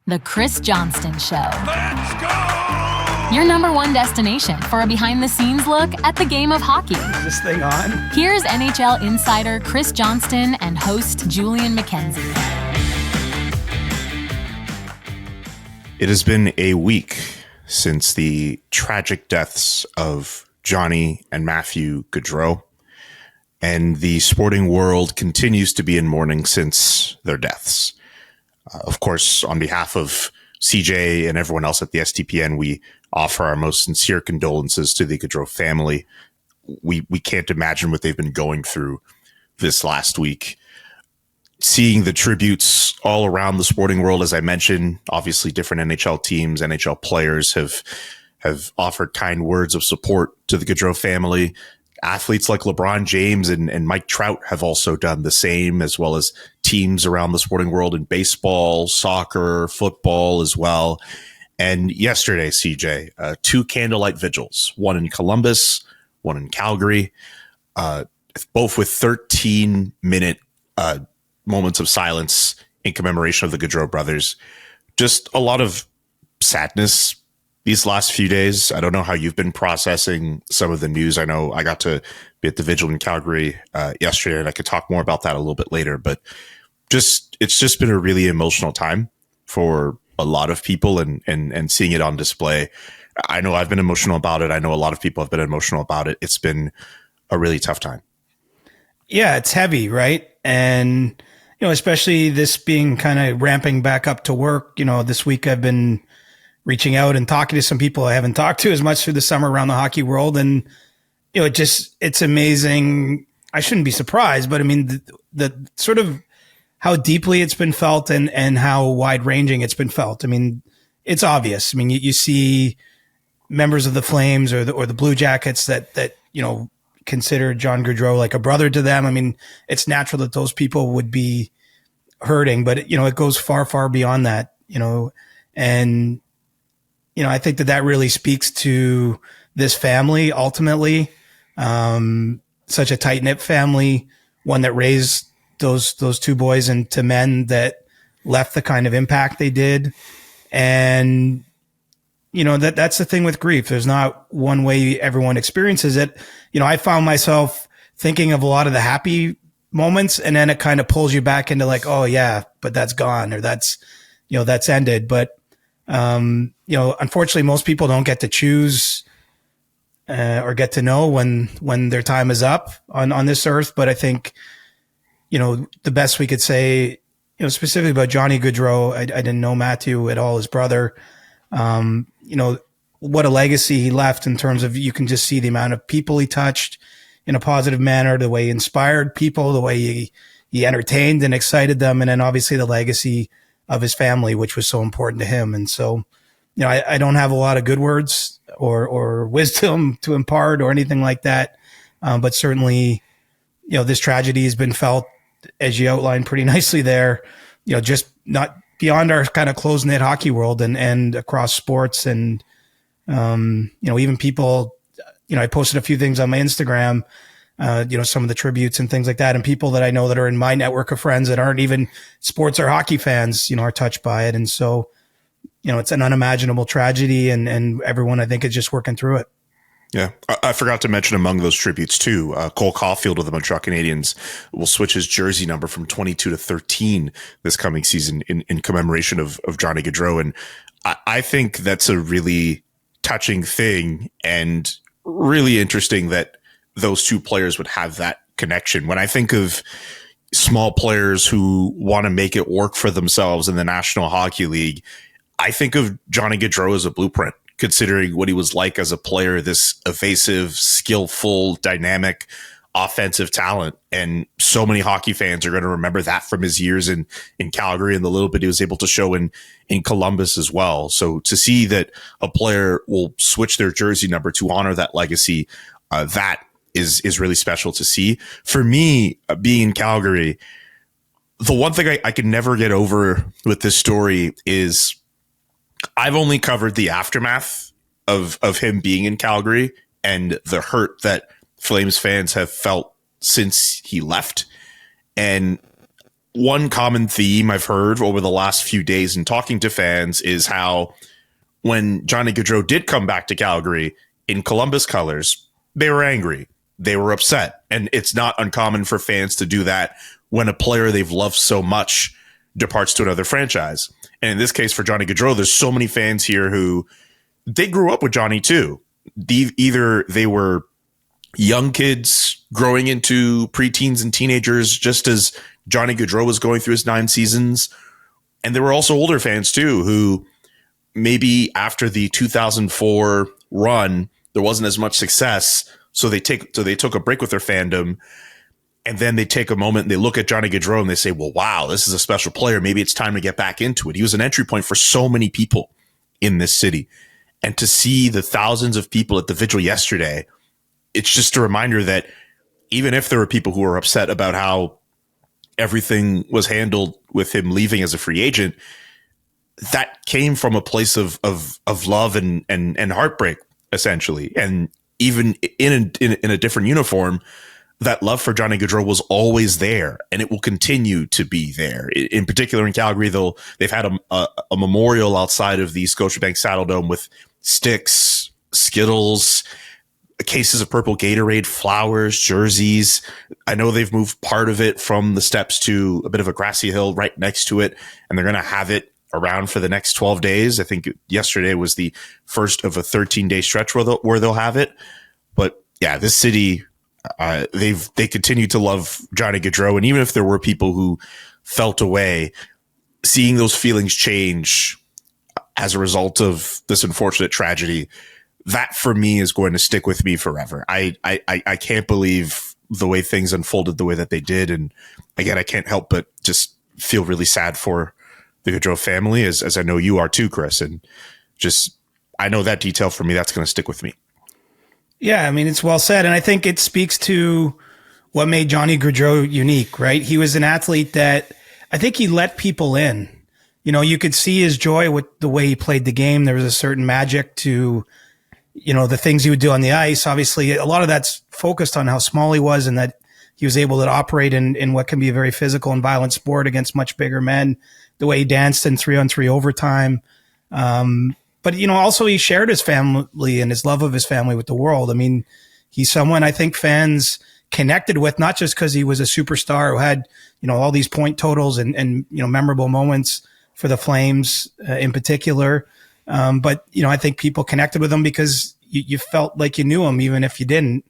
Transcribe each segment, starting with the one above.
The Chris Johnston Show. Let's go! Your number one destination for a behind-the-scenes look at the game of hockey. Is this thing on? Here's NHL insider Chris Johnston and host Julian McKenzie. It has been a week since the tragic deaths of Jani and Matthew Gaudreau, and the sporting world continues to be in mourning since their deaths. Of course, on behalf of CJ and everyone else at the SDPN, we offer our most sincere condolences to the Gaudreau family. We can't imagine what they've been going through this last week. Seeing the tributes all around the sporting world, as I mentioned, obviously different NHL teams, NHL players have offered kind words of support to the Gaudreau family. Athletes like LeBron James and Mike Trout have also done the same, as well as teams around the sporting world in baseball, soccer, football as well. And yesterday, CJ, 2 candlelight vigils, one in Columbus, one in Calgary, both with 13-minute moments of silence in commemoration of the Gaudreau brothers. Just a lot of sadness these last few days. I don't know how you've been processing some of the news. I know I got to be at the vigil in Calgary yesterday, and I could talk more about that a little bit later. But it's just been a really emotional time for a lot of people, and seeing it on display. I know I've been emotional about it. I know a lot of people have been emotional about it. It's been a really tough time. Yeah, it's heavy, right? And, especially this being kind of ramping back up to work. This week I've been reaching out and talking to some people I haven't talked to as much through the summer around the hockey world. And, it's amazing. I shouldn't be surprised, but I mean, the sort of how deeply it's been felt and how wide ranging it's been felt. I mean, it's obvious. I mean, you see members of the Flames or the Blue Jackets that consider John Gaudreau like a brother to them. I mean, it's natural that those people would be hurting, but it goes far, far beyond that, and, I think that really speaks to this family ultimately, such a tight knit family, one that raised those 2 boys into men that left the kind of impact they did. And, that's the thing with grief. There's not one way everyone experiences it. I found myself thinking of a lot of the happy moments, and then it kind of pulls you back into like, oh yeah, but that's gone, or that's ended. But, unfortunately most people don't get to choose, or get to know when their time is up on this earth. But I think, the best we could say, specifically about Jani Gaudreau, I didn't know Matthew at all, his brother. What a legacy he left in terms of, you can just see the amount of people he touched in a positive manner, the way he inspired people, the way he entertained and excited them. And then obviously the legacy of his family, which was so important to him. And so, I don't have a lot of good words or wisdom to impart or anything like that. But certainly, this tragedy has been felt, as you outlined pretty nicely there, just not beyond our kind of close-knit hockey world and across sports. And, even people, I posted a few things on my Instagram, some of the tributes and things like that. And people that I know that are in my network of friends that aren't even sports or hockey fans, are touched by it. And so, it's an unimaginable tragedy, and everyone, I think, is just working through it. Yeah, I forgot to mention among those tributes too, Cole Caulfield of the Montreal Canadiens will switch his jersey number from 22 to 13 this coming season in commemoration of Jani Gaudreau. And I think that's a really touching thing, and really interesting that those 2 players would have that connection. When I think of small players who want to make it work for themselves in the National Hockey League, I think of Jani Gaudreau as a blueprint, considering what he was like as a player, this evasive, skillful, dynamic, offensive talent. And so many hockey fans are going to remember that from his years in Calgary and the little bit he was able to show in Columbus as well. So to see that a player will switch their jersey number to honor that legacy, that is really special to see. For me, being in Calgary, the one thing I can never get over with this story is I've only covered the aftermath of him being in Calgary and the hurt that Flames fans have felt since he left. And one common theme I've heard over the last few days in talking to fans is how when Johnny Gaudreau did come back to Calgary in Columbus colors, they were angry. They were upset. And it's not uncommon for fans to do that when a player they've loved so much departs to another franchise. And in this case, for Johnny Gaudreau, there's so many fans here who they grew up with Johnny too. Either they were young kids growing into preteens and teenagers, just as Johnny Gaudreau was going through his 9 seasons. And there were also older fans too, who maybe after the 2004 run, there wasn't as much success. So they took a break with their fandom. And then they take a moment and they look at Johnny Gaudreau and they say, well, wow, this is a special player. Maybe it's time to get back into it. He was an entry point for so many people in this city. And to see the thousands of people at the vigil yesterday, it's just a reminder that even if there were people who were upset about how everything was handled with him leaving as a free agent, that came from a place of love and heartbreak, essentially. And even in a different uniform, that love for Johnny Gaudreau was always there, and it will continue to be there. In particular, in Calgary, they've had a memorial outside of the Scotiabank Saddledome with sticks, Skittles, cases of purple Gatorade, flowers, jerseys. I know they've moved part of it from the steps to a bit of a grassy hill right next to it, and they're going to have it around for the next 12 days. I think yesterday was the first of a 13-day stretch where they'll have it. But yeah, this city, they continue to love Johnny Gaudreau, and even if there were people who felt away, seeing those feelings change as a result of this unfortunate tragedy, that for me is going to stick with me forever. I can't believe the way things unfolded the way that they did, and again, I can't help but just feel really sad for the Gaudreau family, as I know you are too, Chris, and just I know that detail for me, that's going to stick with me. Yeah, I mean, it's well said. And I think it speaks to what made Johnny Gaudreau unique, right? He was an athlete that I think he let people in. You know, you could see his joy with the way he played the game. There was a certain magic to, you know, the things he would do on the ice. Obviously, a lot of that's focused on how small he was and that he was able to operate in what can be a very physical and violent sport against much bigger men, the way he danced in 3-on-3 overtime. But, you know, also he shared his family and his love of his family with the world. I mean, he's someone I think fans connected with, not just because he was a superstar who had, you know, all these point totals and you know, memorable moments for the Flames in particular. But, you know, I think people connected with him because you felt like you knew him, even if you didn't.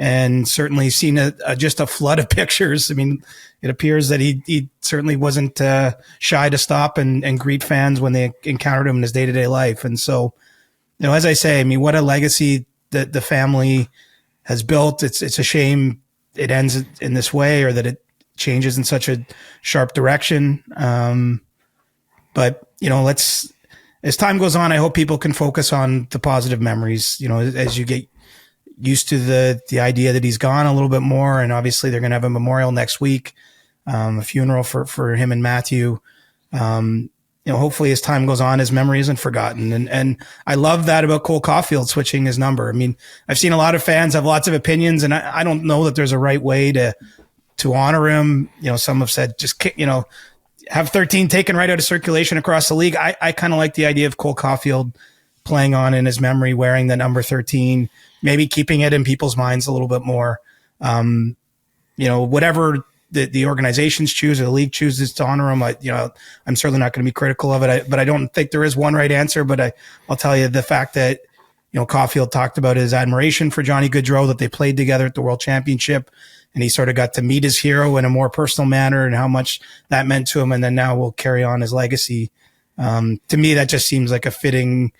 And certainly seen just a flood of pictures. I mean, it appears that he certainly wasn't shy to stop and greet fans when they encountered him in his day-to-day life. And so, you know, as I say, I mean, what a legacy that the family has built. It's a shame it ends in this way, or that it changes in such a sharp direction. But, you know, as time goes on, I hope people can focus on the positive memories, you know, as you get used to the idea that he's gone a little bit more. And obviously they're going to have a memorial next week, a funeral for him and Matthew. You know, hopefully as time goes on, his memory isn't forgotten. And I love that about Cole Caulfield switching his number. I mean, I've seen a lot of fans have lots of opinions, and I don't know that there's a right way to honor him. You know, some have said just, you know, have 13 taken right out of circulation across the league. I kind of like the idea of Cole Caulfield playing on in his memory, wearing the number 13, maybe keeping it in people's minds a little bit more. You know, whatever the organizations choose or the league chooses to honor him, I'm certainly not going to be critical of it. But I don't think there is one right answer. But I'll tell you the fact that, you know, Caulfield talked about his admiration for Johnny Gaudreau, that they played together at the World Championship, and he sort of got to meet his hero in a more personal manner, and how much that meant to him. And then now will carry on his legacy. To me, that just seems like a fitting,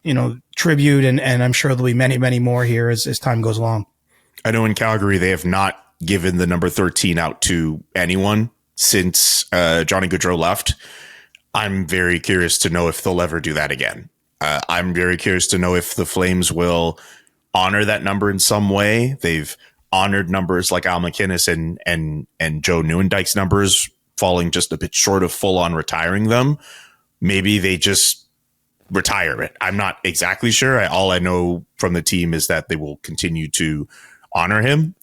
you know, tribute, and I'm sure there'll be many, many more here as time goes along. I know in Calgary, they have not given the number 13 out to anyone since Johnny Gaudreau left. I'm very curious to know if they'll ever do that again. I'm very curious to know if the Flames will honor that number in some way. They've honored numbers like Al McInnis and Joe Nieuwendyke's numbers, falling just a bit short of full on retiring them. Maybe they just retire it. I'm not exactly sure. All I know from the team is that they will continue to honor him.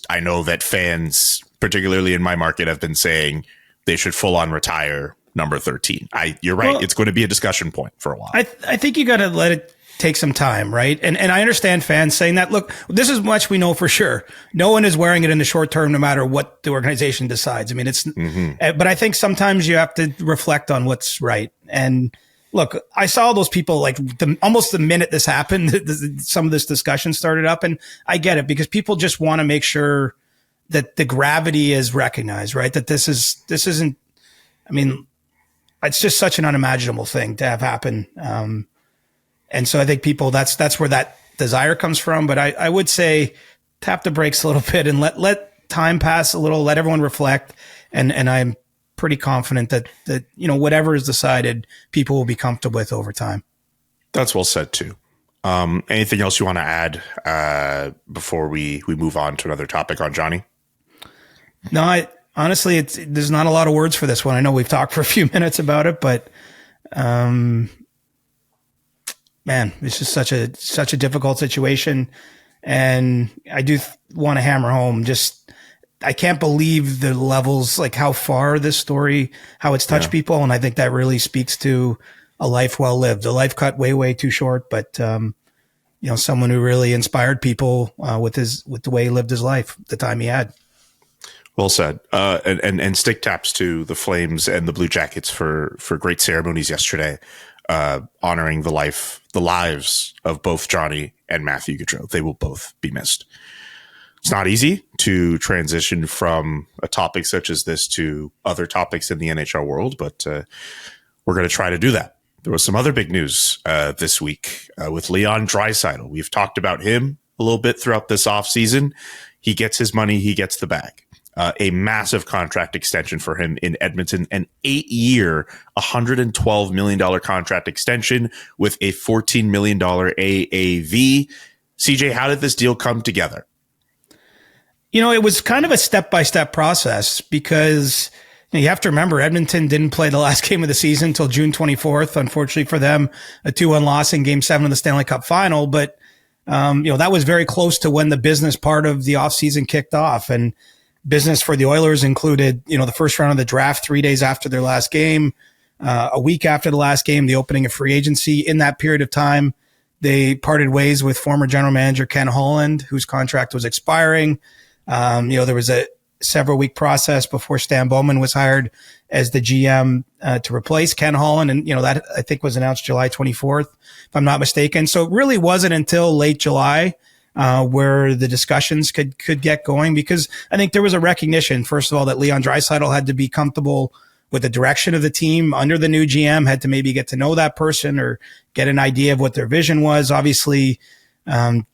I know that fans, particularly in my market, have been saying they should full on retire number 13. You're right. Well, it's going to be a discussion point for a while. I think you got to let it take some time, right? And I understand fans saying that. Look, this is much we know for sure. No one is wearing it in the short term, no matter what the organization decides. I mean, but I think sometimes you have to reflect on what's right. And look, I saw those people like almost the minute this happened, some of this discussion started up, and I get it because people just want to make sure that the gravity is recognized, right? That this isn't, I mean, it's just such an unimaginable thing to have happen. And so I think people, that's where that desire comes from. But I would say tap the brakes a little bit and let time pass a little, let everyone reflect. And I'm pretty confident that, whatever is decided, people will be comfortable with over time. That's well said too. Anything else you want to add before we move on to another topic on Jani? No, honestly, there's not a lot of words for this one. I know we've talked for a few minutes about it, but, man, it's just such a difficult situation. And I do want to hammer home I can't believe the levels, like how far this story, how it's touched people. And I think that really speaks to a life well lived, a life cut way, way too short. But, someone who really inspired people with the way he lived his life, the time he had. Well said. And stick taps to the Flames and the Blue Jackets for great ceremonies yesterday, honoring the lives of both Jani and Matthew Gaudreau. They will both be missed. It's not easy to transition from a topic such as this to other topics in the NHL world, but we're going to try to do that. There was some other big news this week with Leon Draisaitl. We've talked about him a little bit throughout this offseason. He gets his money. He gets the bag. A massive contract extension for him in Edmonton, an 8-year, $112 million contract extension with a $14 million AAV. CJ, how did this deal come together? It was kind of a step-by-step process because you have to remember Edmonton didn't play the last game of the season until June 24th. Unfortunately for them, a 2-1 loss in Game 7 of the Stanley Cup Final. But, that was very close to when the business part of the offseason kicked off. And business for the Oilers included, the first round of the draft 3 days after their last game, a week after the last game, the opening of free agency. In that period of time, they parted ways with former general manager Ken Holland, whose contract was expiring. There was a several week process before Stan Bowman was hired as the GM to replace Ken Holland. And, that I think was announced July 24th, if I'm not mistaken. So it really wasn't until late July where the discussions could get going, because I think there was a recognition, first of all, that Leon Draisaitl had to be comfortable with the direction of the team under the new GM, had to maybe get to know that person or get an idea of what their vision was. Obviously,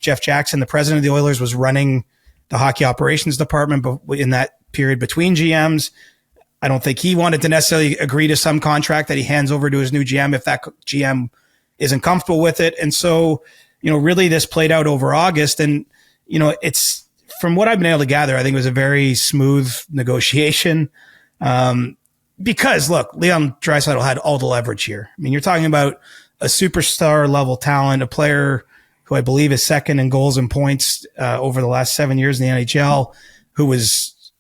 Jeff Jackson, the president of the Oilers, was running the hockey operations department in that period between GMs. I don't think he wanted to necessarily agree to some contract that he hands over to his new GM if that GM isn't comfortable with it. And so, really this played out over August. And, it's, from what I've been able to gather, I think it was a very smooth negotiation. Because look, Leon Draisaitl had all the leverage here. I mean, you're talking about a superstar level talent, a player who I believe is second in goals and points over the last 7 years in the NHL, who was,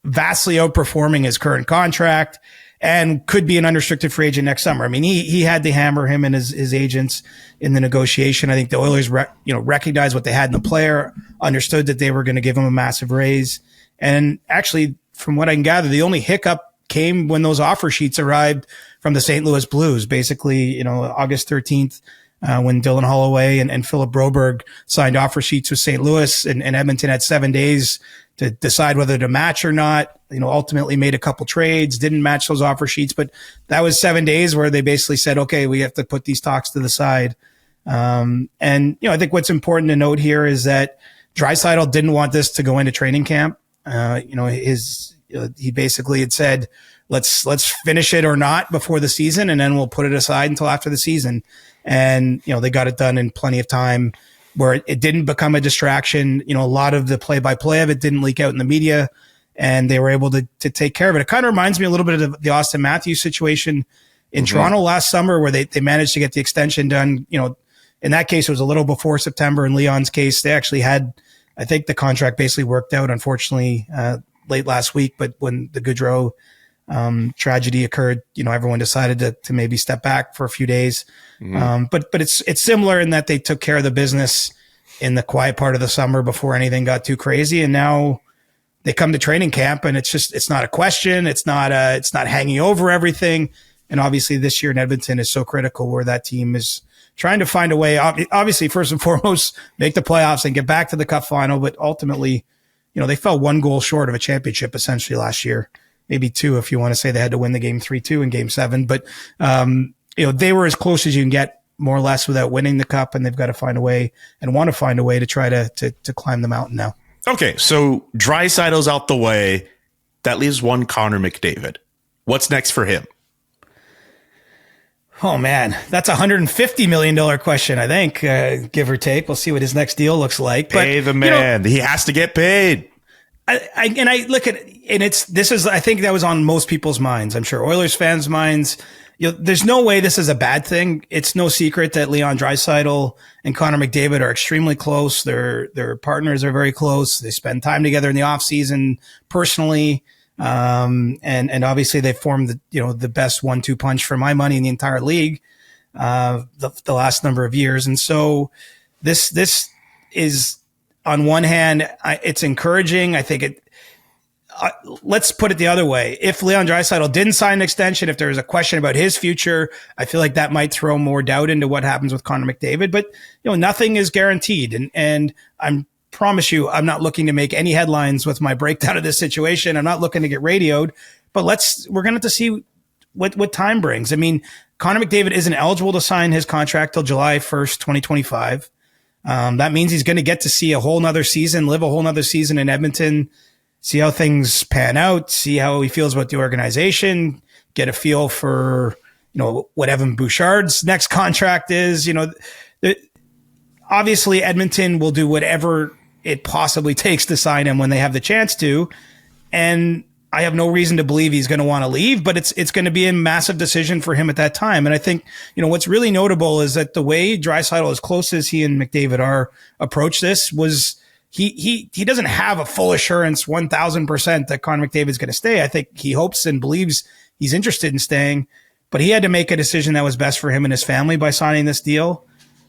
vastly outperforming his current contract and could be an unrestricted free agent next summer. I mean, he had to hammer him and his agents in the negotiation. I think the Oilers, recognized what they had in the player, understood that they were going to give him a massive raise. And actually, from what I can gather, the only hiccup came when those offer sheets arrived from the St. Louis Blues, basically, August 13th. When Dylan Holloway and Philip Broberg signed offer sheets with St. Louis, and Edmonton had 7 days to decide whether to match or not. Ultimately made a couple trades, didn't match those offer sheets, but that was 7 days where they basically said, okay, we have to put these talks to the side. And I think what's important to note here is that Draisaitl didn't want this to go into training camp. He basically had said, let's finish it or not before the season, and then we'll put it aside until after the season. And, they got it done in plenty of time where it didn't become a distraction. A lot of the play-by-play of it didn't leak out in the media, and they were able to take care of it. It kind of reminds me a little bit of the Austin Matthews situation in Toronto last summer, where they managed to get the extension done. In that case, it was a little before September. In Leon's case, they actually had I think the contract basically worked out, unfortunately, late last week. But when the Gaudreau tragedy occurred, everyone decided to maybe step back for a few days. But it's similar in that they took care of the business in the quiet part of the summer before anything got too crazy. And now they come to training camp and it's not a question. It's not hanging over everything. And obviously this year in Edmonton is so critical, where that team is trying to find a way, obviously first and foremost, make the playoffs and get back to the Cup final. But ultimately, they fell one goal short of a championship essentially last year. Maybe two, if you want to say they had to win the game 3-2 in game 7. But, they were as close as you can get, more or less, without winning the Cup. And they've got to find a way and want to find a way to try to climb the mountain now. Okay, so Draisaitl's out the way. That leaves one Connor McDavid. What's next for him? Oh, man, that's a $150 million question, I think, give or take. We'll see what his next deal looks like. Pay the man. He has to get paid. I look at it, and I think that was on most people's minds. I'm sure Oilers fans' minds. There's no way this is a bad thing. It's no secret that Leon Draisaitl and Connor McDavid are extremely close. Their partners are very close. They spend time together in the off season personally. And obviously they formed the best 1-2 punch for my money in the entire league, the last number of years. And so this is, on one hand, it's encouraging. I think let's put it the other way. If Leon Draisaitl didn't sign an extension, if there was a question about his future, I feel like that might throw more doubt into what happens with Connor McDavid. But, nothing is guaranteed. And promise you, I'm not looking to make any headlines with my breakdown of this situation. I'm not looking to get radioed, but we're going to have to see what time brings. I mean, Connor McDavid isn't eligible to sign his contract till July 1st, 2025. That means he's going to get to see a whole nother season, live a whole nother season in Edmonton, see how things pan out, see how he feels about the organization, get a feel for, what Evan Bouchard's next contract is. Obviously Edmonton will do whatever it possibly takes to sign him when they have the chance to. And I have no reason to believe he's going to want to leave, but it's going to be a massive decision for him at that time. And I think, what's really notable is that the way Draisaitl, as close as he and McDavid are, approach this was he doesn't have a full assurance 1,000% that Connor McDavid's going to stay. I think he hopes and believes he's interested in staying, but he had to make a decision that was best for him and his family by signing this deal.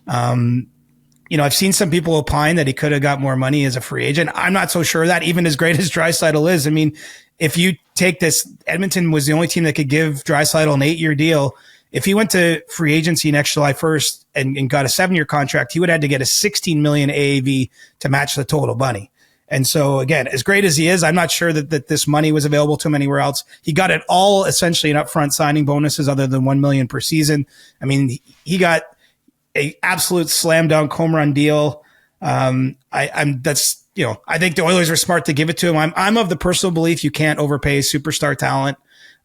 I've seen some people opine that he could have got more money as a free agent. I'm not so sure of that, even as great as Draisaitl is. I mean, if you take this, Edmonton was the only team that could give Draisaitl an 8-year deal. If he went to free agency next July 1st and got a 7-year contract, he would have had to get a $16 million AAV to match the total money. And so again, as great as he is, I'm not sure that this money was available to him anywhere else. He got it all essentially in upfront signing bonuses other than $1 million per season. I mean, he got a absolute slam dunk home run deal. I think the Oilers were smart to give it to him. I'm of the personal belief you can't overpay superstar talent.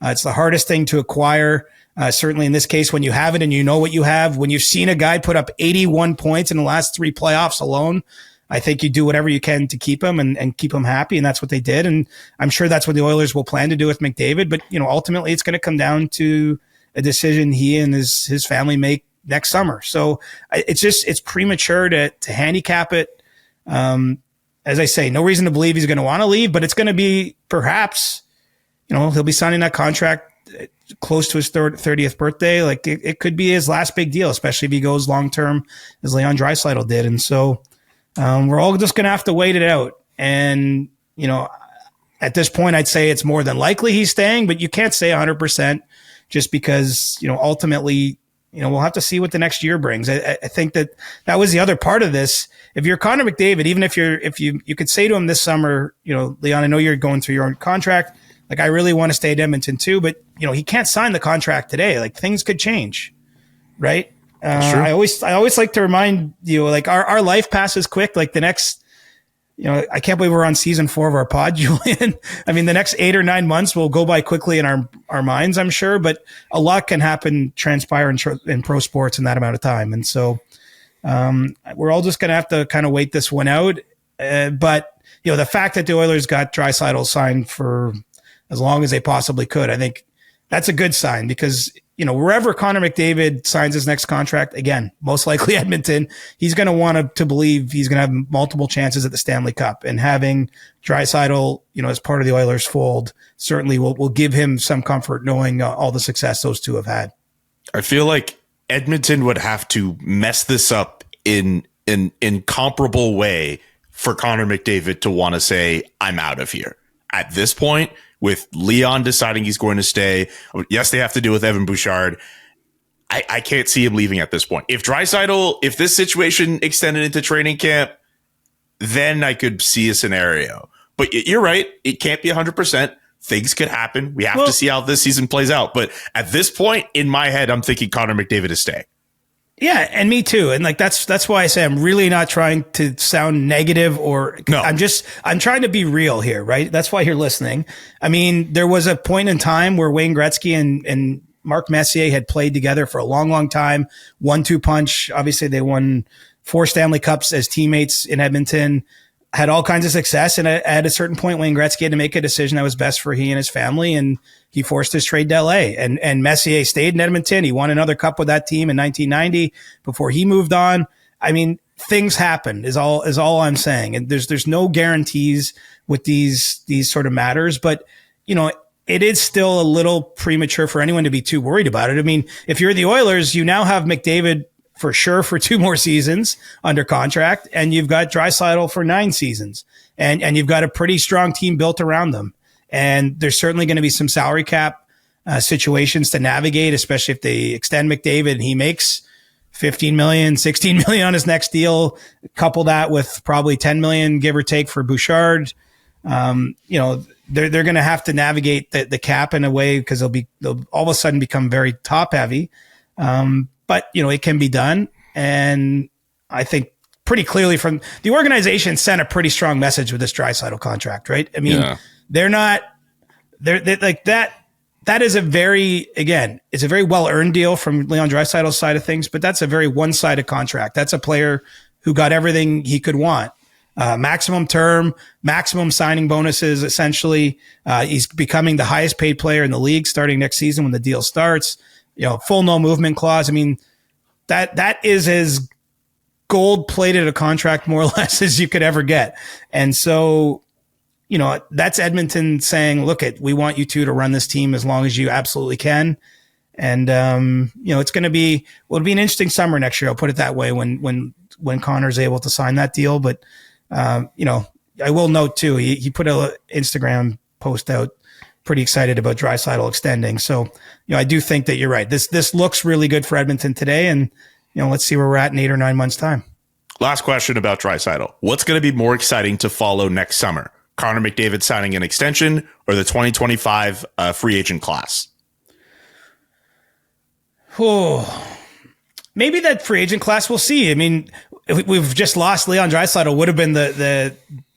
It's the hardest thing to acquire. Certainly in this case, when you have it and you know what you have, when you've seen a guy put up 81 points in the last 3 playoffs alone, I think you do whatever you can to keep him and keep him happy. And that's what they did. And I'm sure that's what the Oilers will plan to do with McDavid. But, ultimately it's going to come down to a decision he and his family make next summer. So it's premature to handicap it. As I say, no reason to believe he's going to want to leave, but it's going to be perhaps, he'll be signing that contract close to his 30th birthday. Like it could be his last big deal, especially if he goes long-term as Leon Draisaitl did. And so we're all just going to have to wait it out. And, at this point, I'd say it's more than likely he's staying, but you can't say 100% just because, ultimately, we'll have to see what the next year brings. I think that was the other part of this. If you're Connor McDavid, even if you could say to him this summer, Leon, I know you're going through your own contract. Like, I really want to stay at Edmonton too, but he can't sign the contract today. Like, things could change, right? I always like to remind you, like, our life passes quick. Like the next, I can't believe we're on season 4 of our pod, Julian. I mean, the next 8 or 9 months will go by quickly in our minds, I'm sure, but a lot can transpire in pro sports in that amount of time. And so we're all just going to have to kind of wait this one out. But the fact that the Oilers got Draisaitl signed for as long as they possibly could, I think that's a good sign, because wherever Connor McDavid signs his next contract, again, most likely Edmonton, he's going to want to believe he's going to have multiple chances at the Stanley Cup, and having Draisaitl, as part of the Oilers fold certainly will give him some comfort knowing all the success those two have had. I feel like Edmonton would have to mess this up in comparable way for Connor McDavid to want to say, I'm out of here. At this point, with Leon deciding he's going to stay, yes, they have to deal with Evan Bouchard. I can't see him leaving at this point. If this situation extended into training camp, then I could see a scenario. But you're right. It can't be 100%. Things could happen. We have to see how this season plays out. But at this point, in my head, I'm thinking Connor McDavid is staying. Yeah, and me too. And that's why I say I'm really not trying to sound negative no. I'm trying to be real here, right? That's why you're listening. I mean, there was a point in time where Wayne Gretzky and Mark Messier had played together for a long, long time. 1-2 punch. Obviously, they won 4 Stanley Cups as teammates in Edmonton. Had all kinds of success, and at a certain point, Wayne Gretzky had to make a decision that was best for he and his family, and he forced his trade to LA. And Messier stayed in Edmonton. He won another cup with that team in 1990 before he moved on. I mean, things happen is all I'm saying, and there's no guarantees with these sort of matters, but it is still a little premature for anyone to be too worried about it. I mean, if you're the Oilers, you now have McDavid for sure for 2 more seasons under contract, and you've got Draisaitl for 9 seasons, and you've got a pretty strong team built around them. And there's certainly going to be some salary cap situations to navigate, especially if they extend McDavid and he makes $15 million, $16 million on his next deal. Couple that with probably $10 million, give or take, for Bouchard. They're going to have to navigate the cap in a way, because they'll all of a sudden become very top heavy. But, it can be done. And I think pretty clearly from the organization sent a pretty strong message with this Draisaitl contract, right? I mean, they're like that. That is it's a very well-earned deal from Leon Draisaitl's side of things, but that's a very one-sided contract. That's a player who got everything he could want. Maximum term, maximum signing bonuses, essentially. He's becoming the highest paid player in the league starting next season when the deal starts. Full no movement clause. I mean, that is as gold-plated a contract, more or less, as you could ever get. And so, that's Edmonton saying, look, we want you two to run this team as long as you absolutely can. And, it's going to be, it'll be an interesting summer next year. I'll put it that way when Connor's able to sign that deal. But, I will note too, he put an Instagram post out pretty excited about Draisaitl extending. So, I do think that you're right. This looks really good for Edmonton today. And, let's see where we're at in 8 or 9 months' time. Last question about Draisaitl. What's going to be more exciting to follow next summer? Connor McDavid signing an extension, or the 2025 free agent class? Oh, maybe that free agent class, we'll see. I mean, we've just lost Leon Draisaitl, would have been the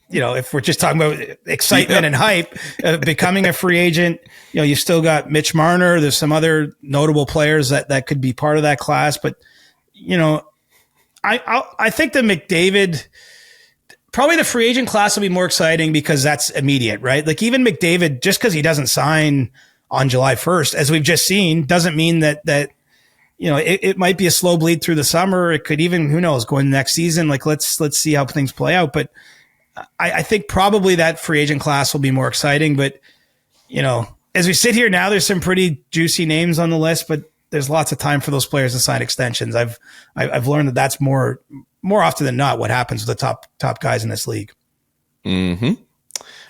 if we're just talking about excitement and hype, becoming a free agent. You've still got Mitch Marner. There's some other notable players that could be part of that class. But, I think the McDavid, probably the free agent class will be more exciting because that's immediate, right? Like even McDavid, just because he doesn't sign on July 1st, as we've just seen, doesn't mean that it might be a slow bleed through the summer. It could even, who knows, go into next season. Like let's see how things play out. But I think probably that free agent class will be more exciting. But, as we sit here now, there's some pretty juicy names on the list, but there's lots of time for those players to sign extensions. I've learned that that's more often than not what happens with the top guys in this league. Mm-hmm.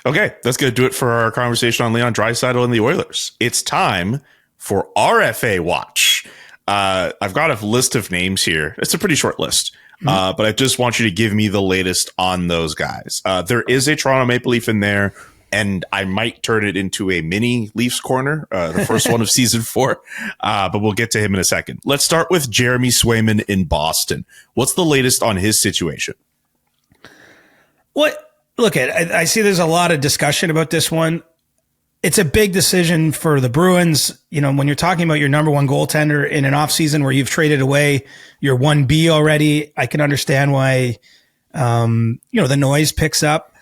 Okay, that's going to do it for our conversation on Leon Draisaitl and the Oilers. It's time for RFA Watch. I've got a list of names here. It's a pretty short list, but I just want you to give me the latest on those guys. There is a Toronto Maple Leaf in there, and I might turn it into a mini Leafs corner, the first one of season 4, but we'll get to him in a second. Let's start with Jeremy Swayman in Boston. What's the latest on his situation? Look, I see there's a lot of discussion about this one. It's a big decision for the Bruins. When you're talking about your number one goaltender in an offseason where you've traded away your 1B already, I can understand why, the noise picks up.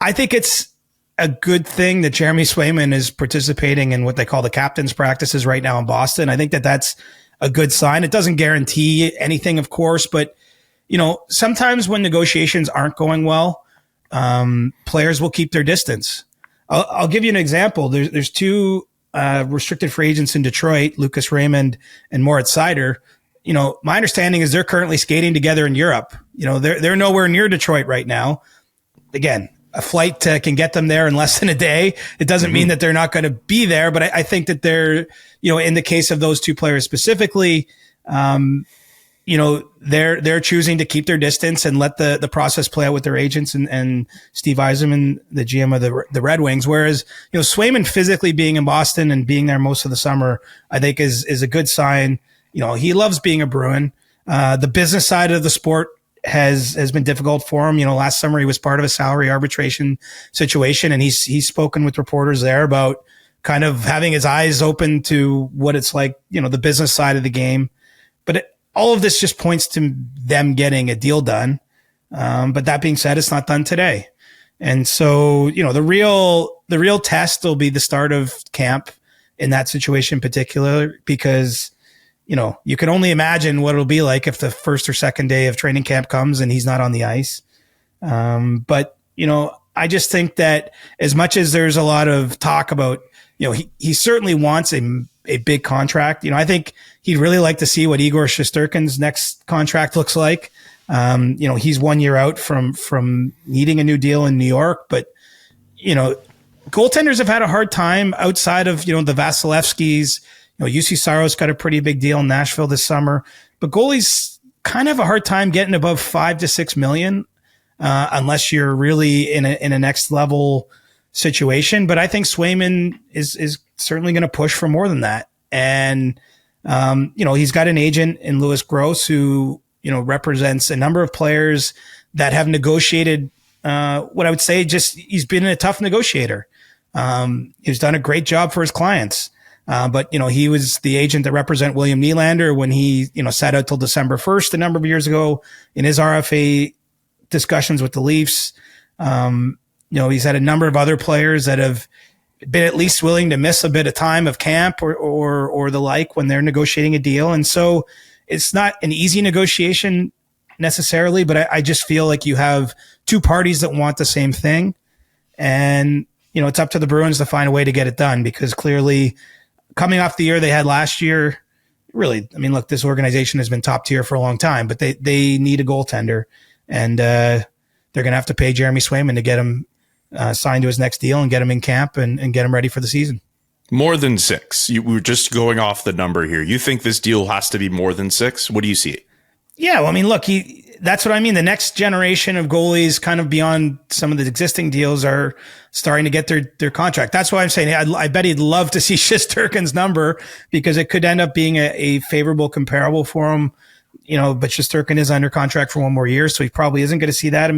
I think it's a good thing that Jeremy Swayman is participating in what they call the captain's practices right now in Boston. I think that that's a good sign. It doesn't guarantee anything, of course, but sometimes when negotiations aren't going well, players will keep their distance. I'll give you an example. There's two restricted free agents in Detroit, Lucas Raymond and Moritz Seider. My understanding is they're currently skating together in Europe. They're nowhere near Detroit right now. Again, a flight can get them there in less than a day. It doesn't mean that they're not going to be there, but I think that they're, in the case of those two players specifically, they're choosing to keep their distance and let the process play out with their agents and Steve Yzerman, the GM of the Red Wings. Whereas, Swayman physically being in Boston and being there most of the summer, I think is a good sign. He loves being a Bruin. The business side of the sport has been difficult for him. Last summer he was part of a salary arbitration situation, and he's spoken with reporters there about kind of having his eyes open to what it's like, the business side of the game. But all of this just points to them getting a deal done. But that being said, it's not done today. And so, the real test will be the start of camp in that situation in particular, because you can only imagine what it'll be like if the first or second day of training camp comes and he's not on the ice. But I just think that as much as there's a lot of talk about, he certainly wants a big contract. I think he'd really like to see what Igor Shesterkin's next contract looks like. He's 1 year out from needing a new deal in New York, but, goaltenders have had a hard time outside of, the Vasilevskys. UC Saros got a pretty big deal in Nashville this summer, but goalies kind of have a hard time getting above $5 to $6 million, unless you're really in a next level situation. But I think Swayman is certainly going to push for more than that. And, he's got an agent in Louis Gross who, represents a number of players that have negotiated, what I would say, he's been a tough negotiator. He's done a great job for his clients. But he was the agent that represent William Nylander when he, sat out till December 1st a number of years ago in his RFA discussions with the Leafs. He's had a number of other players that have been at least willing to miss a bit of time of camp or the like when they're negotiating a deal. And so it's not an easy negotiation necessarily, but I just feel like you have two parties that want the same thing. And, it's up to the Bruins to find a way to get it done, because clearly coming off the year they had last year, really, look, this organization has been top tier for a long time, but they need a goaltender, and they're going to have to pay Jeremy Swayman to get him signed to his next deal and get him in camp and get him ready for the season. More than 6. We were just going off the number here. You think this deal has to be more than 6? What do you see? Yeah, well, look, that's what I mean. The next generation of goalies, kind of beyond some of the existing deals, are starting to get their contract. That's why I'm saying I bet he'd love to see Shesterkin's number, because it could end up being a favorable comparable for him. But Shesterkin is under contract for one more year, so he probably isn't going to see that.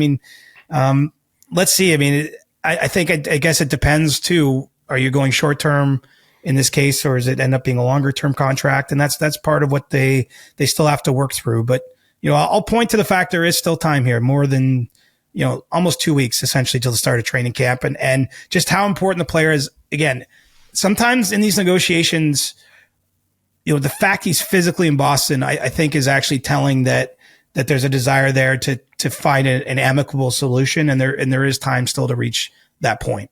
Let's see. I think, I guess it depends too. Are you going short term in this case, or is it end up being a longer term contract? And that's part of what they still have to work through. But I'll point to the fact there is still time here, more than, almost 2 weeks essentially till the start of training camp, and just how important the player is. Again, sometimes in these negotiations, the fact he's physically in Boston, I think is actually telling that there's a desire there to find an amicable solution, and there is time still to reach that point.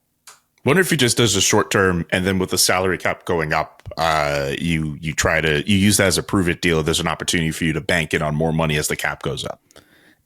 Wonder if he just does a short term, and then with the salary cap going up, you use that as a prove it deal. There's an opportunity for you to bank it on more money as the cap goes up.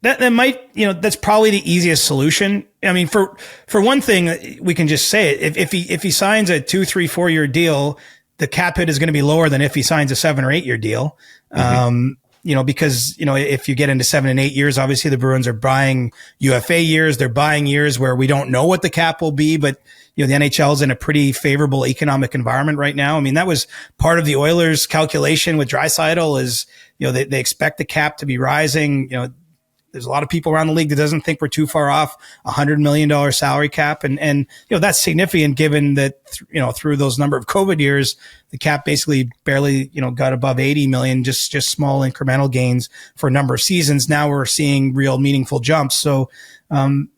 That might, that's probably the easiest solution. For one thing, we can just say it. If he signs a 2, 3, 4 year deal, the cap hit is going to be lower than if he signs a 7 or 8 year deal. Because, if you get into 7 and 8 years, obviously the Bruins are buying UFA years. They're buying years where we don't know what the cap will be, but the NHL is in a pretty favorable economic environment right now. That was part of the Oilers' calculation with Draisaitl is, they expect the cap to be rising. There's a lot of people around the league that doesn't think we're too far off $100 million salary cap. And that's significant given that, through those number of COVID years, the cap basically barely, got above 80 million, just small incremental gains for a number of seasons. Now we're seeing real meaningful jumps. So,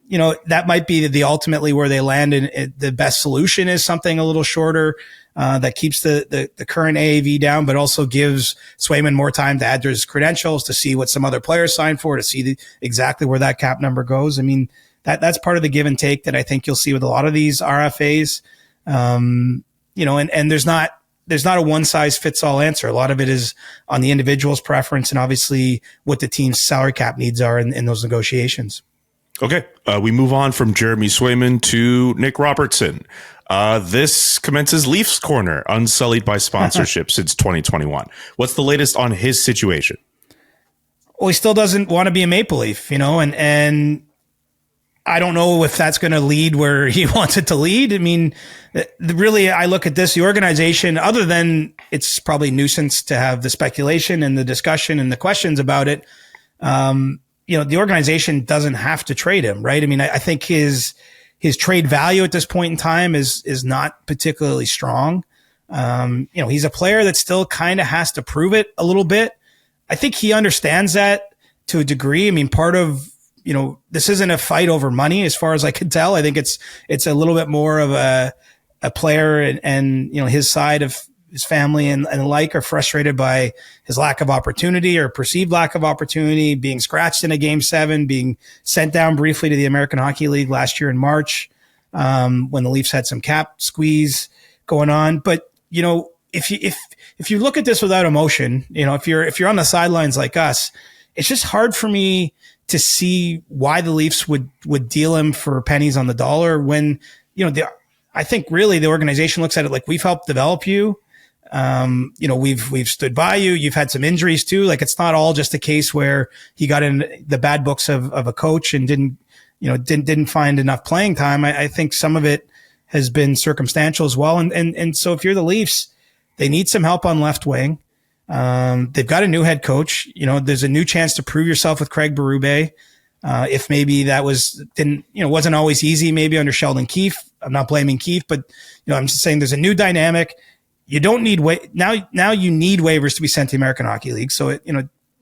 that might be the ultimately where they land. And the best solution is something a little shorter that keeps the current AAV down, but also gives Swayman more time to add to his credentials, to see what some other players signed for, to see exactly where that cap number goes. I mean, that's part of the give and take that I think you'll see with a lot of these RFAs. And there's not a one size fits all answer. A lot of it is on the individual's preference and obviously what the team's salary cap needs are in those negotiations. Okay. We move on from Jeremy Swayman to Nick Robertson. This commences Leafs Corner, unsullied by sponsorship since 2021. What's the latest on his situation? Well, he still doesn't want to be a Maple Leaf, and I don't know if that's going to lead where he wants it to lead. I mean, really, I look at this, the organization, other than it's probably nuisance to have the speculation and the discussion and the questions about it. The organization doesn't have to trade him, right? I mean, I think his trade value at this point in time is not particularly strong. He's a player that still kind of has to prove it a little bit. I think he understands that to a degree. I mean, part of, this isn't a fight over money as far as I can tell. I think it's a little bit more of a player and his side of his family and are frustrated by his lack of opportunity or perceived lack of opportunity, being scratched in a Game 7, being sent down briefly to the American Hockey League last year in March, when the Leafs had some cap squeeze going on. But, if you look at this without emotion, if you're on the sidelines like us, it's just hard for me to see why the Leafs would deal him for pennies on the dollar when, I think really the organization looks at it like, we've helped develop you. We've stood by you. You've had some injuries too. Like, it's not all just a case where he got in the bad books of a coach and didn't find enough playing time. I think some of it has been circumstantial as well. And so if you're the Leafs, they need some help on left wing. They've got a new head coach. There's a new chance to prove yourself with Craig Berube. If maybe that wasn't always easy, maybe under Sheldon Keefe. I'm not blaming Keefe, but I'm just saying there's a new dynamic. You don't need now you need waivers to be sent to the American Hockey League. So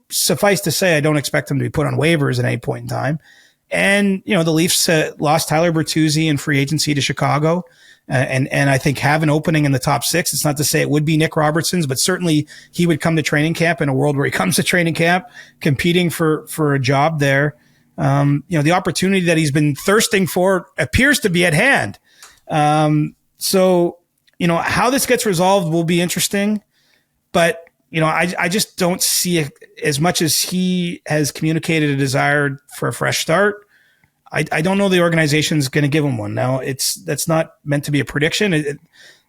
suffice to say, I don't expect them to be put on waivers at any point in time. And the Leafs lost Tyler Bertuzzi in free agency to Chicago. And I think have an opening in the top 6. It's not to say it would be Nick Robertson's, but certainly he would come to training camp in a world where he comes to training camp competing for a job there. The opportunity that he's been thirsting for appears to be at hand. How this gets resolved will be interesting, but I just don't see it as much as he has communicated a desire for a fresh start. I don't know the organization's going to give him one. Now that's not meant to be a prediction.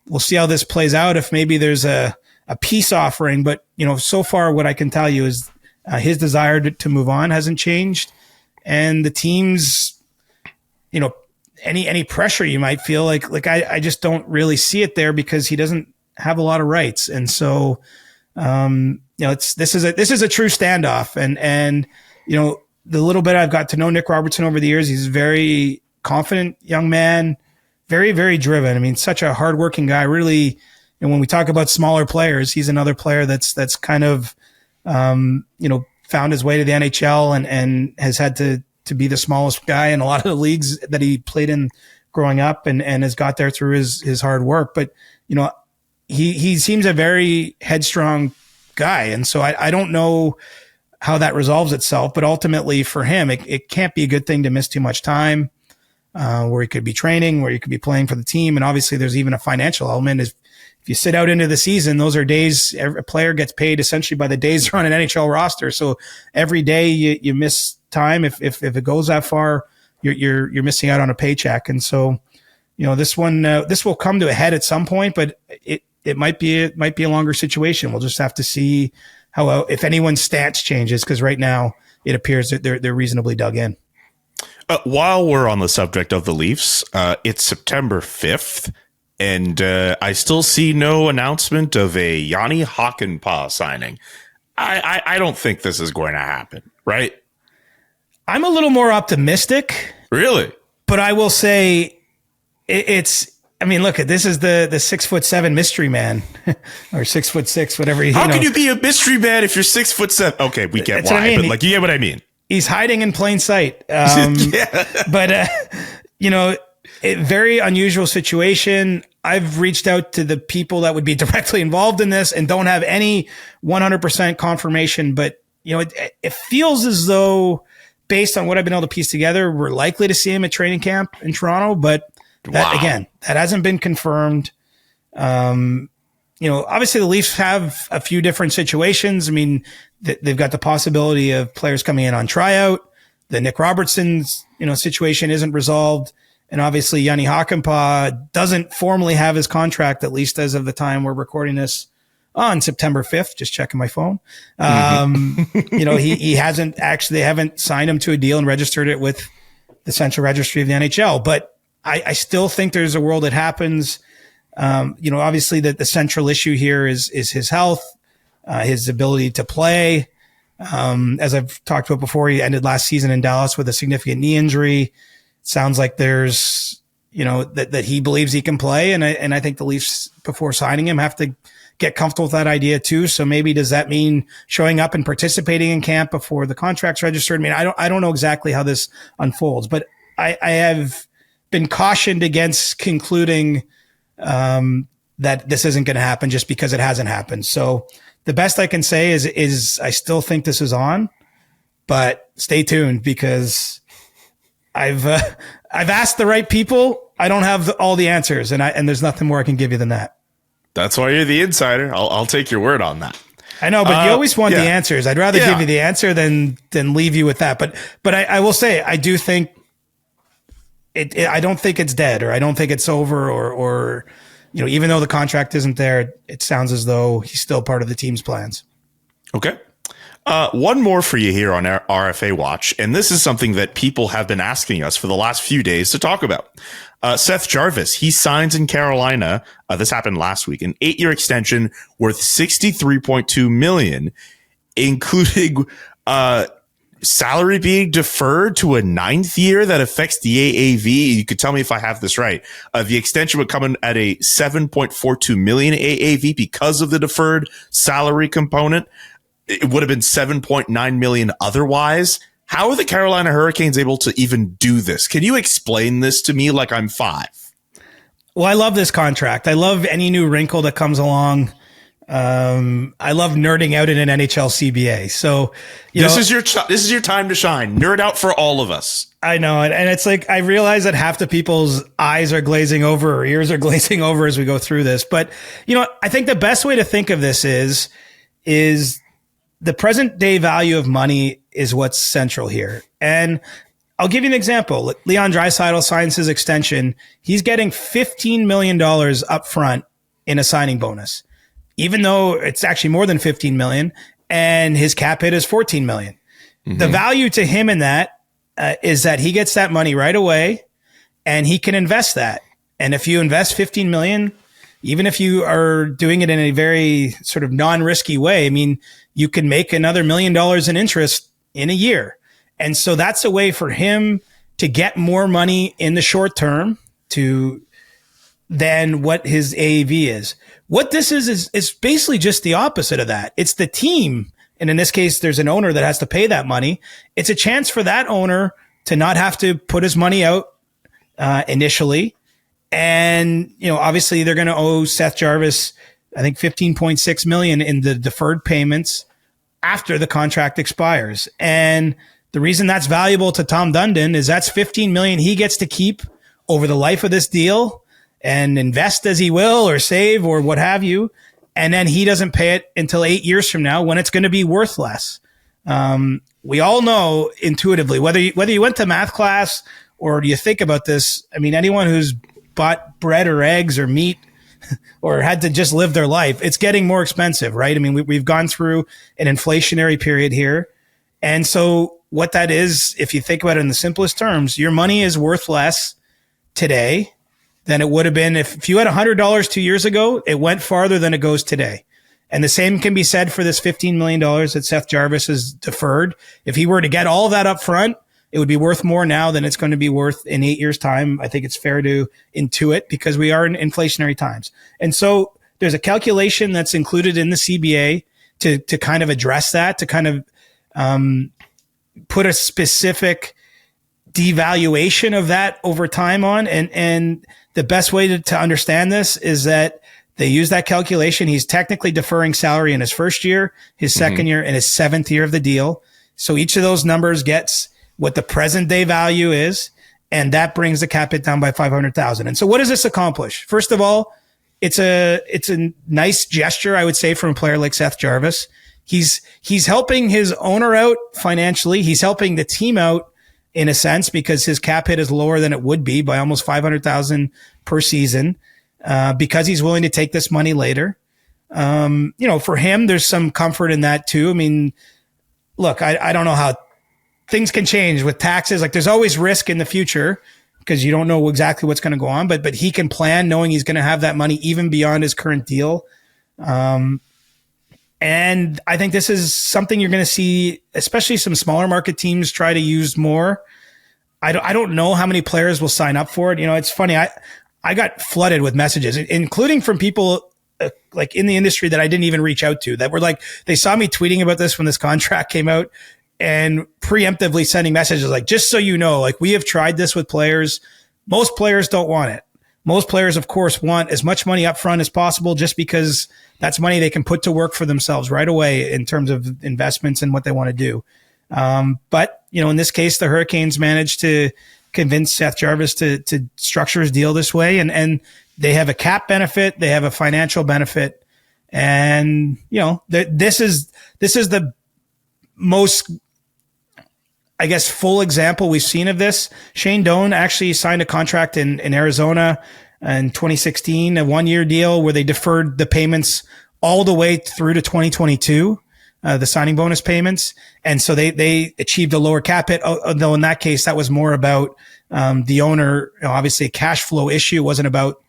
We'll see how this plays out. If maybe there's a peace offering, but so far what I can tell you is his desire to move on hasn't changed, and the team's, any pressure you might feel like I just don't really see it there because he doesn't have a lot of rights, and so this is a true standoff, and the little bit I've got to know Nick Robertson over the years, he's a very confident young man, very, very driven. I mean, such a hardworking guy, really. And when we talk about smaller players, he's another player that's kind of, found his way to the NHL and has had to be the smallest guy in a lot of the leagues that he played in growing up and has got there through his hard work. But, he seems a very headstrong guy. And so I don't know how that resolves itself, but ultimately for him, it can't be a good thing to miss too much time, where he could be training, where he could be playing for the team. And obviously there's even a financial element. If you sit out into the season, those are days a player gets paid essentially by the days they're on an NHL roster. So every day you miss time. If it goes that far, you're missing out on a paycheck. And so, this will come to a head at some point, but it might be a longer situation. We'll just have to see if anyone's stance changes, because right now it appears that they're reasonably dug in. While we're on the subject of the Leafs, it's September 5th, and I still see no announcement of a Jani Hakanpaa signing. I don't think this is going to happen, right? I'm a little more optimistic. Really? But I will say look, this is the 6'7" mystery man or 6'6", whatever. How can you be a mystery man if you're 6'7"? Okay, we get why, but you get what I mean. He's hiding in plain sight. But, very unusual situation. I've reached out to the people that would be directly involved in this and don't have any 100% confirmation. But, it feels as though, based on what I've been able to piece together, we're likely to see him at training camp in Toronto. But that hasn't been confirmed. Obviously the Leafs have a few different situations. I mean, they've got the possibility of players coming in on tryout. The Nick Robertson's, situation isn't resolved. And obviously Jani Hakanpaa doesn't formally have his contract, at least as of the time we're recording this on September 5th, just checking my phone. He hasn't actually, they haven't signed him to a deal and registered it with the Central Registry of the NHL. But I still think there's a world it happens. Obviously the central issue here is his health, his ability to play. As I've talked about before, he ended last season in Dallas with a significant knee injury. Sounds like there's, that he believes he can play. And I think the Leafs, before signing him, have to get comfortable with that idea too. So maybe does that mean showing up and participating in camp before the contract's registered? I mean, I don't know exactly how this unfolds, but I have been cautioned against concluding that this isn't going to happen just because it hasn't happened. So the best I can say is I still think this is on, but stay tuned because I've asked the right people. I don't have all the answers, and there's nothing more I can give you than that. That's why you're the insider. I'll take your word on that. I know, but you always want the answers. I'd rather give you the answer than leave you with that. But I will say, I do think I don't think it's dead, or I don't think it's over, or even though the contract isn't there, it sounds as though he's still part of the team's plans. Okay. One more for you here on our RFA Watch, and this is something that people have been asking us for the last few days to talk about. Seth Jarvis, he signs in Carolina. This happened last week, an 8-year extension worth $63.2 million, including salary being deferred to a 9th year that affects the AAV. You could tell me if I have this right. The extension would come in at a $7.42 million AAV because of the deferred salary component. It would have been $7.9 million otherwise. How are the Carolina Hurricanes able to even do this? Can you explain this to me like I'm 5? Well, I love this contract. I love any new wrinkle that comes along. I love nerding out in an NHL CBA. So this is your time to shine. Nerd out for all of us. I know. And it's like, I realize that half the people's eyes are glazing over or ears are glazing over as we go through this. But, I think the best way to think of this is the present day value of money is what's central here. And I'll give you an example. Leon Draisaitl signs his extension. He's getting $15 million up front in a signing bonus, even though it's actually more than $15 million, and his cap hit is $14 million. Mm-hmm. The value to him in that is that he gets that money right away and he can invest that. And if you invest $15 million, even if you are doing it in a very sort of non-risky way, I mean, you can make another $1 million in interest in a year. And so that's a way for him to get more money in the short term than what his AAV is. What this is basically just the opposite of that. It's the team. And in this case, there's an owner that has to pay that money. It's a chance for that owner to not have to put his money out initially. And, obviously they're going to owe Seth Jarvis, I think, $15.6 million in the deferred payments after the contract expires. And the reason that's valuable to Tom Dundon is that's $15 million he gets to keep over the life of this deal and invest as he will or save or what have you. And then he doesn't pay it until 8 years from now when it's going to be worth less. We all know intuitively, whether you went to math class or you think about this, I mean, anyone who's bought bread or eggs or meat or had to just live their life, it's getting more expensive, right? I mean, we've gone through an inflationary period here. And so what that is, if you think about it in the simplest terms, your money is worth less today than it would have been if you had $100 2 years ago. It went farther than it goes today. And the same can be said for this $15 million that Seth Jarvis has deferred. If he were to get all of that up front, it would be worth more now than it's going to be worth in 8 years' time. I think it's fair to intuit because we are in inflationary times. And so there's a calculation that's included in the CBA to kind of address that, to kind of put a specific devaluation of that over time on. And the best way to understand this is that they use that calculation. He's technically deferring salary in his first year, his second year, and his seventh year of the deal. So each of those numbers gets what the present day value is, and that brings the cap hit down by $500,000. And so what does this accomplish? First of all, it's a nice gesture, I would say, from a player like Seth Jarvis. He's helping his owner out financially. He's helping the team out in a sense because his cap hit is lower than it would be by almost $500,000 per season. Because he's willing to take this money later. For him, there's some comfort in that too. I mean, look, I don't know how things can change with taxes. Like there's always risk in the future because you don't know exactly what's going to go on, but he can plan knowing he's going to have that money even beyond his current deal. And I think this is something you're going to see, especially some smaller market teams try to use more. I don't know how many players will sign up for it. It's funny. I got flooded with messages, including from people like in the industry that I didn't even reach out to, that were like, they saw me tweeting about this when this contract came out and preemptively sending messages like, just so you know, like we have tried this with players. Most players don't want it. Most players, of course, want as much money up front as possible just because that's money they can put to work for themselves right away in terms of investments and what they want to do. But in this case, the Hurricanes managed to convince Seth Jarvis to structure his deal this way. And they have a cap benefit. They have a financial benefit. And, this is the most, I guess, full example we've seen of this. Shane Doan actually signed a contract in Arizona in 2016, a 1-year deal where they deferred the payments all the way through to 2022. The signing bonus payments. And so they achieved a lower cap hit, although in that case, that was more about the owner, obviously a cash flow issue. It wasn't about,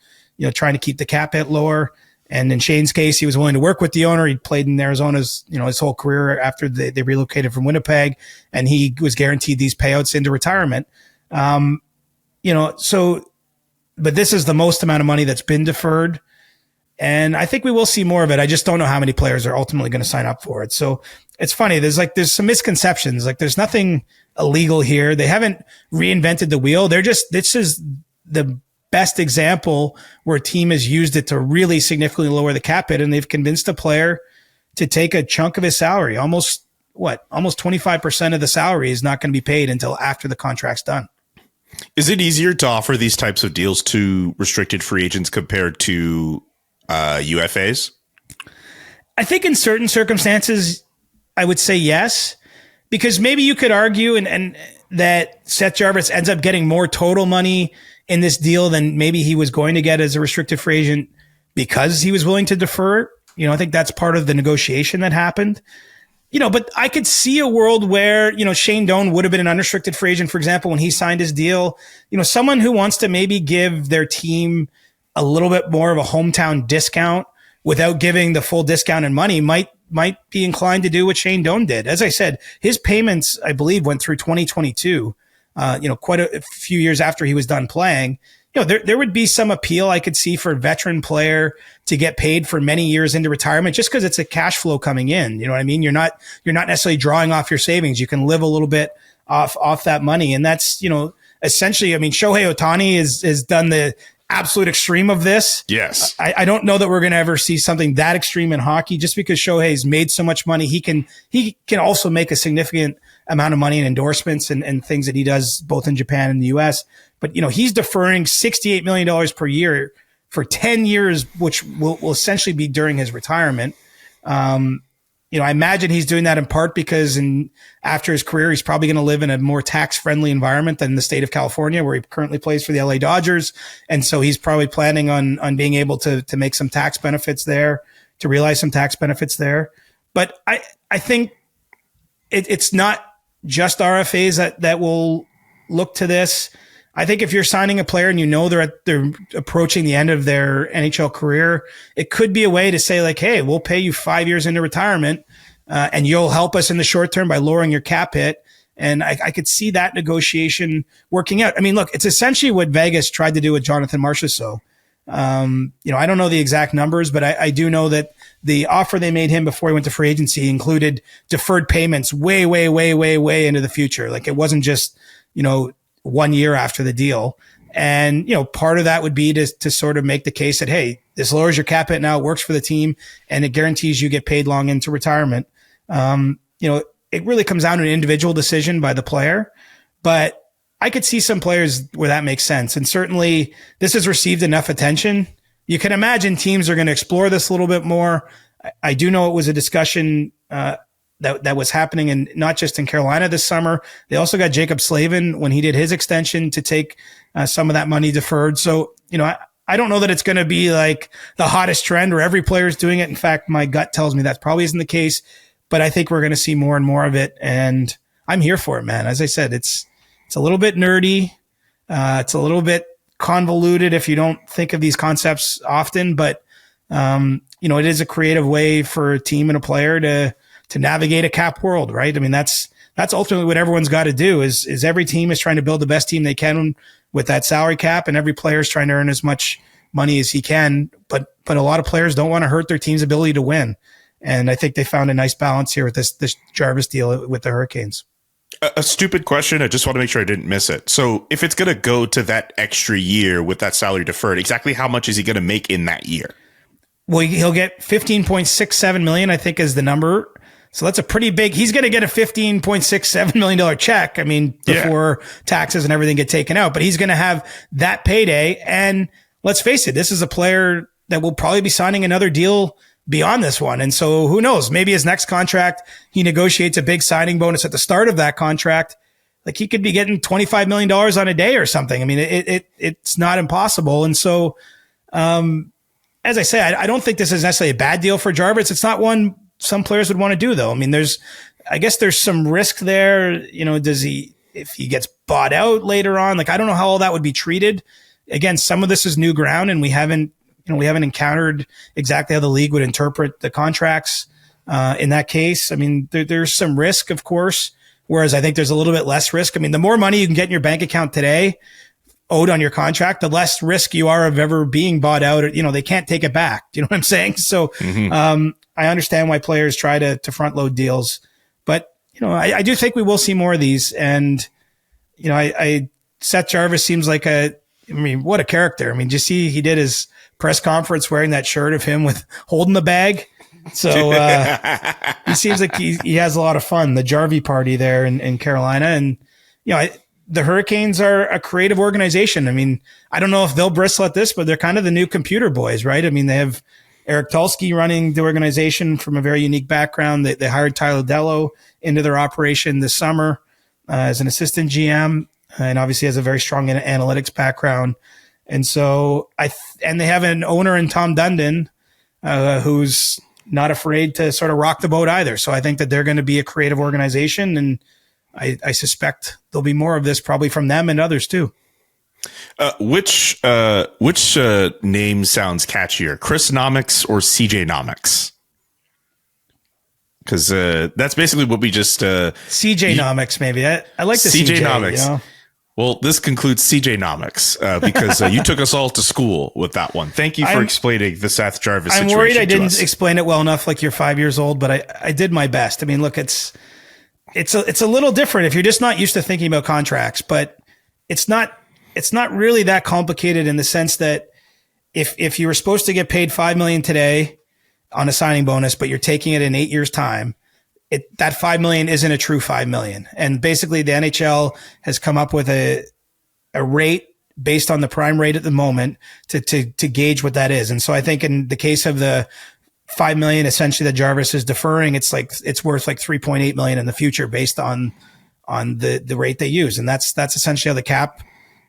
trying to keep the cap hit lower. And in Shane's case, he was willing to work with the owner. He played in Arizona's, his whole career after they relocated from Winnipeg, and he was guaranteed these payouts into retirement. But this is the most amount of money that's been deferred. And I think we will see more of it. I just don't know how many players are ultimately going to sign up for it. So it's funny. There's some misconceptions. Like there's nothing illegal here. They haven't reinvented the wheel. This is the best example where a team has used it to really significantly lower the cap hit. And they've convinced a player to take a chunk of his salary. Almost 25% of the salary is not going to be paid until after the contract's done. Is it easier to offer these types of deals to restricted free agents compared to UFAs? I think in certain circumstances, I would say yes, because maybe you could argue and that Seth Jarvis ends up getting more total money in this deal than maybe he was going to get as a restricted free agent because he was willing to defer. I think that's part of the negotiation that happened. But I could see a world where, Shane Doan would have been an unrestricted free agent, for example, when he signed his deal. Someone who wants to maybe give their team a little bit more of a hometown discount without giving the full discount in money might be inclined to do what Shane Doan did. As I said, his payments, I believe, went through 2022, quite a few years after he was done playing. There would be some appeal I could see for a veteran player to get paid for many years into retirement just because it's a cash flow coming in. You know what I mean? You're not necessarily drawing off your savings. You can live a little bit off that money. And that's, essentially, Shohei Ohtani has done the absolute extreme of this. Yes. I don't know that we're going to ever see something that extreme in hockey. Just because Shohei's made so much money, he can also make a significant amount of money in endorsements and things that he does both in Japan and the US. But, he's deferring $68 million per year for 10 years, which will essentially be during his retirement. I imagine he's doing that in part because after his career, he's probably going to live in a more tax-friendly environment than the state of California, where he currently plays for the LA Dodgers. And so he's probably planning on being able to make some tax benefits there, to realize some tax benefits there. But I think it's not just RFAs that will look to this. I think if you're signing a player and they're approaching the end of their NHL career, it could be a way to say like, hey, we'll pay you 5 years into retirement, and you'll help us in the short term by lowering your cap hit. And I could see that negotiation working out. Look, it's essentially what Vegas tried to do with Jonathan Marchessault. I don't know the exact numbers, but I do know that the offer they made him before he went to free agency included deferred payments way into the future. Like it wasn't just, 1 year after the deal. And, part of that would be to sort of make the case that, hey, this lowers your cap hit now, it works for the team, and it guarantees you get paid long into retirement. It really comes down to an individual decision by the player, but I could see some players where that makes sense. And certainly this has received enough attention. You can imagine teams are going to explore this a little bit more. I do know it was a discussion that was happening, and not just in Carolina this summer. They also got Jacob Slavin when he did his extension to take some of that money deferred. So, I don't know that it's going to be like the hottest trend where every player is doing it. In fact, my gut tells me that probably isn't the case, but I think we're going to see more and more of it. And I'm here for it, man. As I said, it's a little bit nerdy. It's a little bit convoluted if you don't think of these concepts often, but it is a creative way for a team and a player to navigate a cap world, right? I mean, that's ultimately what everyone's got to do is every team is trying to build the best team they can with that salary cap, and every player is trying to earn as much money as he can. But a lot of players don't want to hurt their team's ability to win. And I think they found a nice balance here with this Jarvis deal with the Hurricanes. A stupid question. I just want to make sure I didn't miss it. So if it's going to go to that extra year with that salary deferred, exactly how much is he going to make in that year? Well, he'll get $15.67 million, I think, is the number. So that's a pretty big, he's going to get a $15.67 million check. I mean, before taxes and everything get taken out, but he's going to have that payday. And let's face it, this is a player that will probably be signing another deal beyond this one. And so who knows, maybe his next contract, he negotiates a big signing bonus at the start of that contract. Like he could be getting $25 million on a day or something. I mean, it's not impossible. And so, as I say, I don't think this is necessarily a bad deal for Jarvis. It's not one some players would want to do, though. I mean, I guess there's some risk there. If he gets bought out later on, like, I don't know how all that would be treated. Again, some of this is new ground, and we haven't encountered exactly how the league would interpret the contracts. In that case, I mean, there's some risk, of course, whereas I think there's a little bit less risk. I mean, the more money you can get in your bank account today, owed on your contract, the less risk you are of ever being bought out. They can't take it back. Do you know what I'm saying? So, I understand why players try to front load deals, but I do think we will see more of these. And Seth Jarvis seems like what a character. I mean, did you see he did his press conference wearing that shirt of him with holding the bag? So he seems like he has a lot of fun. The Jarvie party there in Carolina, and the Hurricanes are a creative organization. I mean, I don't know if they'll bristle at this, but they're kind of the new computer boys, right? I mean, they have Eric Tulsky running the organization from a very unique background. They hired Tyler Dello into their operation this summer as an assistant GM, and obviously has a very strong analytics background. And so and they have an owner in Tom Dundon who's not afraid to sort of rock the boat either. So I think that they're going to be a creative organization, and I suspect there'll be more of this probably from them and others too. Which name sounds catchier, Chris-nomics or CJ-nomics? Because that's basically what we just CJ-nomics, maybe. I like the CJ-nomics. Well, this concludes CJ-nomics because you took us all to school with that one. Thank you for explaining the Seth Jarvis situation. I'm worried I didn't explain it well enough, like you're 5 years old, but I did my best. I mean, look, it's a little different if you're just not used to thinking about contracts, but it's not really that complicated in the sense that if you were supposed to get paid $5 million today on a signing bonus, but you're taking it in 8 years' time, that $5 million isn't a true $5 million. And basically the NHL has come up with a rate based on the prime rate at the moment to gauge what that is. And so I think in the case of the $5 million, essentially that Jarvis is deferring, it's worth like $3.8 million in the future based on the rate they use. And that's essentially how the cap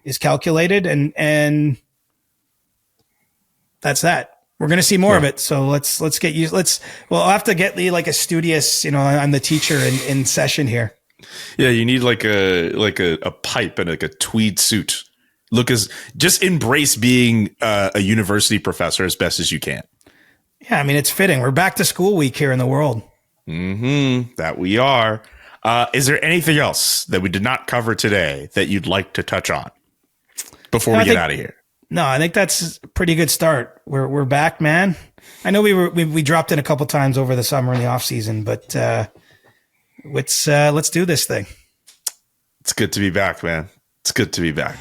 is calculated. And that's that. We're going to see more of it. So let's get used. I'll have to get like a studious, I'm the teacher in session here. Yeah. You need like a pipe and like a tweed suit. Just embrace being a university professor as best as you can. Yeah. I mean, it's fitting. We're back to school week here in the world. That we are. Is there anything else that we did not cover today that you'd like to touch on before we get out of here? No, I think that's a pretty good start. We're back, man. I know we dropped in a couple times over the summer in the off season, but let's do this thing. It's good to be back, man. It's good to be back.